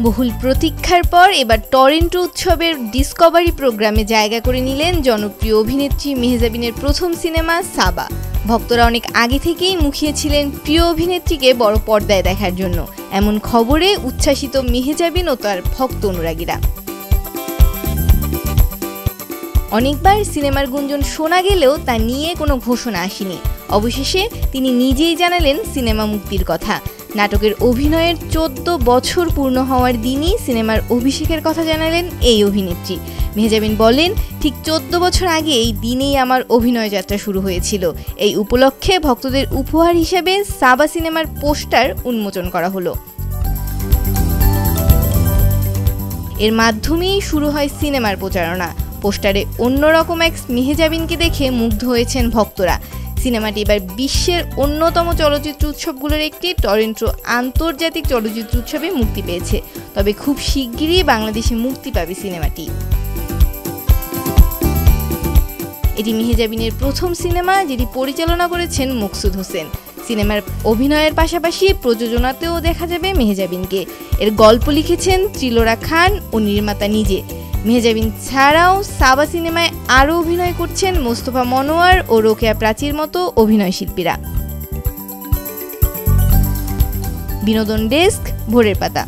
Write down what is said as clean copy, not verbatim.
বহুল প্রতীক্ষার পর এবার টরন্টো উৎসবের ডিসকভারি প্রোগ্রামে জায়গা করে নিলেন জনপ্রিয় অভিনেত্রী মেহজাবিনের প্রথম সিনেমা সাবা। ভক্তরা অনেক আগে থেকেই মুখিয়েছিলেন প্রিয় অভিনেত্রীকে বড় পর্দায় দেখার জন্য। এমন খবরে উচ্ছ্বাসিত মেহজাবিন ও তার ভক্ত অনুরাগীরা। অনেকবার সিনেমার গুঞ্জন শোনা গেলেও তা নিয়ে কোনো ঘোষণা আসেনি। অবশেষে তিনি নিজেই জানালেন সিনেমা মুক্তির কথা। নাটকের অভিনয়ের 14 বছর পূর্ণ হওয়ার দিনই সিনেমার অভিষেকের কথা জানালেন এই অভিনেত্রী। মেহজাবিন বলেন, ঠিক 14 বছর আগে এই দিনেই আমার অভিনয় যাত্রা শুরু হয়েছিল। এই উপলক্ষে ভক্তদের উপহার হিসেবে সাবা সিনেমার পোস্টার উন্মোচন করা হলো। এর মাধ্যমেই শুরু হয় সিনেমার প্রচারণা। পোস্টারে অন্যরকম এক মেহজাবিনকে দেখে মুগ্ধ হয়েছেন ভক্তরা। সিনেমাটি এবার বিশ্বের অন্যতম চলচ্চিত্র উৎসবগুলোর একটি টরন্টো আন্তর্জাতিক চলচ্চিত্র উৎসবে মুক্তি পেয়েছে। তবে খুব শিগগিরই বাংলাদেশে মুক্তি পাবে সিনেমাটি। এটি মেহজাবিনের প্রথম সিনেমা, যেটি পরিচালনা করেছেন মকসুদ হোসেন। সিনেমার অভিনয়ের পাশাপাশি প্রযোজনাতেও দেখা যাবে মেহজাবিনকে। এর গল্প লিখেছেন ত্রিলোরা খান ও নির্মাতা নিজে। মেহজাবিন ছাড়াও সাবা সিনেমায় আরও অভিনয় করছেন মোস্তফা মনোয়ার ও রোকেয়া প্রাচীর মতো অভিনয় শিল্পীরা। বিনোদন ডেস্ক, ভোরের পাতা।